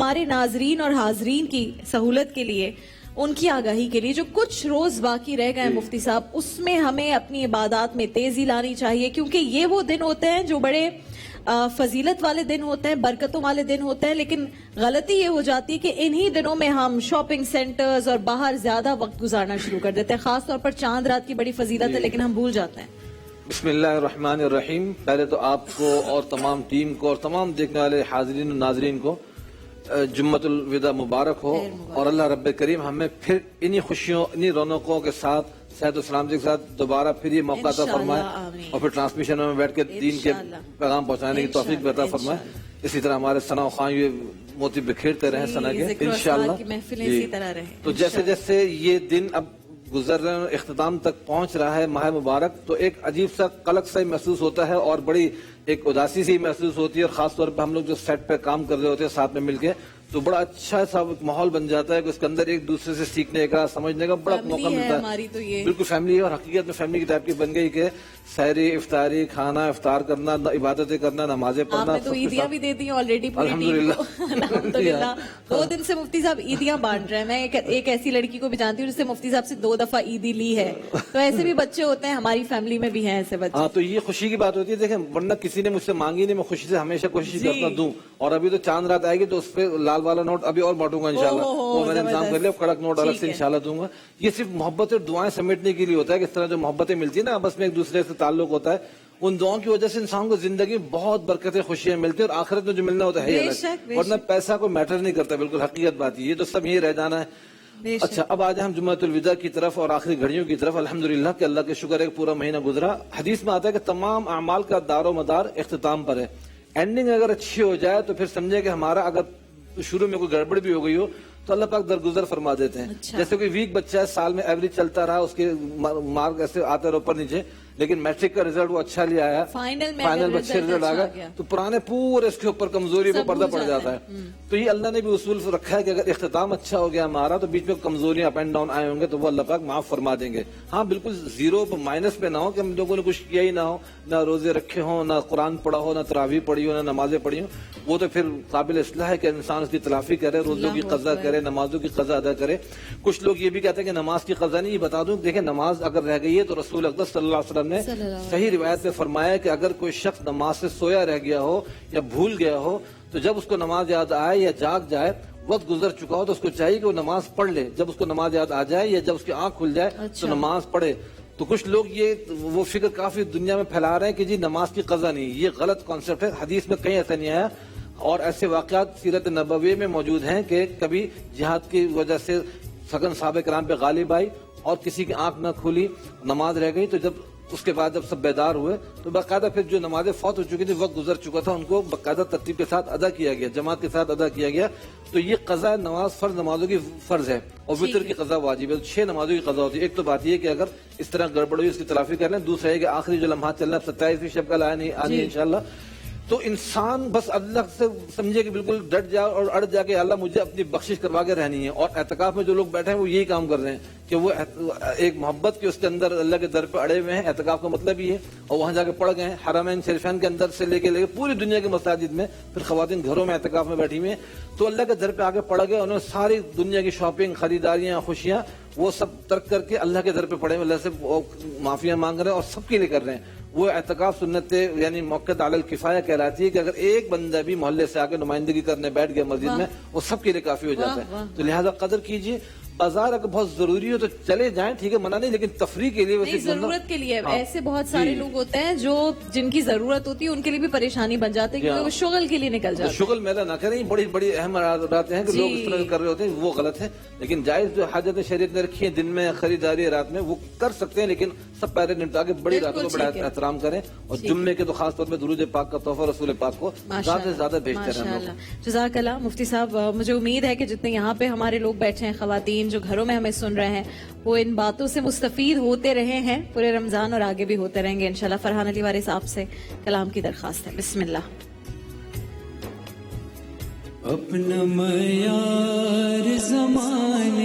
ہمارے ناظرین اور حاضرین کی سہولت کے لیے، ان کی آگاہی کے لیے، جو کچھ روز باقی رہ گئے مفتی صاحب، اس میں ہمیں اپنی عبادات میں تیزی لانی چاہیے، کیونکہ یہ وہ دن ہوتے ہیں جو بڑے فضیلت والے دن ہوتے ہیں، برکتوں والے دن ہوتے ہیں، لیکن غلطی یہ ہو جاتی ہے کہ انہی دنوں میں ہم شاپنگ سینٹرز اور باہر زیادہ وقت گزارنا شروع کر دیتے ہیں. خاص طور پر چاند رات کی بڑی فضیلت ہے لیکن ہم بھول جاتے ہیں. بسم اللہ الرحمن الرحیم. پہلے تو آپ کو اور تمام ٹیم کو اور تمام دیکھنے والے حاضرین و ناظرین کو جمعۃ الوداع مبارک ہو، اور اللہ رب کریم ہمیں پھر انہی خوشیوں، انہی رونقوں کے ساتھ، صحت و سلامتی کے ساتھ دوبارہ پھر یہ موقع عطا فرمائے، اور پھر ٹرانسمیشن میں بیٹھ کے دین کے پیغام پہنچانے کی توفیق بھی عطا فرمائے. اسی طرح ہمارے ثنا خواہ یہ موتی بکھیرتے رہیں ثنا کے انشاءاللہ. تو جیسے جیسے یہ دن اب گزر رہے ہیں، اختتام تک پہنچ رہا ہے ماہ مبارک، تو ایک عجیب سا قلق سا محسوس ہوتا ہے اور بڑی ایک اداسی سی محسوس ہوتی ہے. اور خاص طور پہ ہم لوگ جو سیٹ پہ کام کر رہے ہوتے ہیں ساتھ میں مل کے، تو بڑا اچھا سا ماحول بن جاتا ہے کہ اس کے اندر ایک دوسرے سے سیکھنے کا، سمجھنے کا بڑا موقع ملتا ہے. بالکل فیملی ہے، اور حقیقت میں فیملی کی ٹائپ کی بن گئی کہ سحری، افطاری، کھانا، افطار کرنا، عبادتیں کرنا، نمازیں پڑھنا. آپ نے تو عیدیاں بھی دے دی آلریڈی پوری ٹیم کو. الحمدللہ 2 دن سے مفتی صاحب عیدیاں بانٹ رہے ہیں. میں ایک ایسی لڑکی کو بھی جانتی ہوں جس سے مفتی صاحب سے 2 دفعہ عیدی لی ہے. تو ایسے بھی بچے ہوتے ہیں، ہماری فیملی میں بھی ہیں ایسے بچے. ہاں، تو یہ خوشی کی بات ہوتی ہے. دیکھیں، ورنہ کسی نے مجھ سے مانگی نہیں، میں خوشی سے ہمیشہ کوشش کرتا دوں. اور ابھی تو چاند رات آئے گی تو اس پہ لال والا نوٹ ابھی اور بانٹوں گا انشاءاللہ. وہ میں نے انتظام کر لیا، کڑک نوٹ الگ سے انشاءاللہ دوں گا. یہ صرف محبت اور دعائیں سمیٹنے کے لیے ہوتا ہے. کہ اس طرح جو محبتیں ملتی ہیں نا، آپس میں ایک دوسرے سے تعلق ہوتا ہے، ان دعاؤں کی وجہ سے انسان کو زندگی میں بہت برکتیں، خوشیاں ملتی ہیں. اور آخرت میں جو ملنا ہوتا ہے ورنہ پیسہ کوئی میٹر نہیں کرتا. بالکل حقیقت بات یہ تو سب یہی رہ جانا ہے. اچھا، اب آج ہم جمعۃ الوداع کی طرف اور آخری گھڑیوں کی طرف. الحمدللہ کہ اللہ کے شکر ہے پورا مہینہ گزرا. حدیث میں آتا ہے کہ تمام اعمال کا دار و مدار اختتام پر ہے. اینڈنگ اگر اچھی ہو جائے تو پھر سمجھے کہ ہمارا اگر شروع میں کوئی گڑبڑ بھی ہو گئی ہو تو اللہ پاک درگزر فرما دیتے ہیں. جیسے کوئی ویک بچہ ہے، سال میں ایوریج چلتا رہا، اس کے مارک ایسے آتے رہے اوپر نیچے، لیکن میٹرک کا رزلٹ وہ اچھا لے آیا، فائنل میں اچھے رزلٹ آ گیا، تو پرانے پورے اس کے اوپر کمزوری کو پردہ پڑ جاتا ہے. تو یہ اللہ نے بھی اصول رکھا ہے کہ اگر اختتام اچھا ہو گیا ہمارا تو بیچ میں کمزوریاں اپ اینڈ ڈاؤن آئے ہوں گے تو وہ اللہ پاک معاف فرما دیں گے. ہاں بالکل زیرو مائنس پہ نہ ہو کہ ہم لوگوں نے کچھ کیا ہی نہ ہو، نہ روزے رکھے ہوں، نہ قرآن پڑھا ہو، نہ تراویح پڑھی ہو، نہ نمازیں پڑھی ہوں. وہ تو پھر قابل اصلاح ہے کہ انسان اس کی تلافی کرے، روزوں کی قضا کرے، نمازوں کی قضا ادا کرے. کچھ لوگ یہ بھی کہتے ہیں کہ نماز کی قضا نہیں. یہ بتا دوں، دیکھیں نماز اگر رہ گئی ہے تو رسول اقدس صلی اللہ علیہ وسلم نے صحیح روایت میں فرمایا کہ اگر کوئی شخص نماز سے سویا رہ گیا ہو یا بھول گیا ہو تو جب اس کو نماز یاد آئے یا جاگ جائے، وقت گزر چکا ہو، تو اس کو چاہیے کہ وہ نماز پڑھ لے. جب اس کو نماز یاد آ جائے یا جب اس کی آنکھ کھل جائے تو نماز پڑھے. تو کچھ لوگ وہ فکر کافی دنیا میں پھیلا رہے ہیں کہ جی نماز کی قضا نہیں. یہ غلط کانسیپٹ ہے. حدیث میں کہیں ایسا نہیں آیا، اور ایسے واقعات سیرت نبوی میں موجود ہیں کہ کبھی جہاد کی وجہ سے سگن صحابہ کرام پہ غالب آئی اور کسی کی آنکھ نہ کھلی، نماز رہ گئی. تو جب اس کے بعد جب سب بیدار ہوئے تو باقاعدہ پھر جو نمازیں فوت ہو چکی تھی، وقت گزر چکا تھا، ان کو باقاعدہ ترتیب کے ساتھ ادا کیا گیا، جماعت کے ساتھ ادا کیا گیا. تو یہ قضا نماز فرض نمازوں کی فرض ہے، اور وتر کی قضا واجب ہے. 6 نمازوں کی قضا ہوتی ہے. ایک تو بات یہ ہے کہ اگر اس طرح گڑبڑ ہوئی اس کی تلافی کر لیں. دوسرا ہے کہ آخری جو لمحات چل رہا ہے 27ویں شب کل آنی ہے انشاءاللہ، تو انسان بس اللہ سے سمجھے کہ بالکل ڈٹ جا اور اڑ جا کے اللہ مجھے اپنی بخشش کروا کے رہنی ہے. اور اعتکاف میں جو لوگ بیٹھے ہیں وہ یہی کام کر رہے ہیں کہ وہ ایک محبت کے اس کے اندر اللہ کے در پہ اڑے ہوئے ہیں. اعتکاف کا مطلب یہ ہے، اور وہاں جا کے پڑھ گئے ہیں حرمین شریفین کے اندر سے لے کے پوری دنیا کے مساجد میں. پھر خواتین گھروں میں اعتکاف میں بیٹھی ہوئی ہیں، تو اللہ کے در پہ آگے پڑھ گئے. انہوں نے ساری دنیا کی شاپنگ، خریداریاں، خوشیاں وہ سب ترک کر کے اللہ کے در پہ پڑے، اللہ سے معافیاں مانگ رہے ہیں اور سب کے لیے کر رہے ہیں. وہ اعتکاف سنت یعنی موقع علی الکفایہ کہلاتی ہے کہ اگر ایک بندہ بھی محلے سے آ کے نمائندگی کرنے بیٹھ گیا مسجد میں، وہ سب کے لیے کافی ہو جاتا ہے. تو لہذا قدر کیجیے. بازار اگر بہت ضروری ہو تو چلے جائیں، ٹھیک ہے، منع نہیں، لیکن تفریح کے لیے ویسے ضرورت کے لیے. ایسے بہت سارے لوگ ہوتے ہیں جو جن کی ضرورت ہوتی ہے، ان کے لیے بھی پریشانی بن جاتی ہے کیونکہ وہ شغل کے لیے نکل جاتے ہیں. شغل میلہ نہ کریں. بڑی بڑی اہم باتیں ہیں کہ لوگ اس طرح کر رہے ہوتے ہیں، وہ غلط ہے. لیکن جائز جو حاجت شریعت نے رکھی ہے، دن میں خریداری رات میں، وہ کر سکتے ہیں، لیکن سب پہلے نمٹا کے بڑی راتوں کو بڑا احترام کریں. اور جمعے کے تو خاص طور پہ درود پاک کا تحفہ رسول پاک کو زیادہ سے زیادہ بھیجتے رہیں. جزاک اللہ مفتی صاحب. مجھے امید ہے کہ جتنے یہاں پہ ہمارے لوگ بیٹھے ہیں، خواتین جو گھروں میں ہمیں سن رہے ہیں، وہ ان باتوں سے مستفید ہوتے رہے ہیں پورے رمضان اور آگے بھی ہوتے رہیں گے انشاءاللہ. فرحان علی وارث صاحب سے کلام کی درخواست ہے. بسم اللہ. اپنا معیار زمانے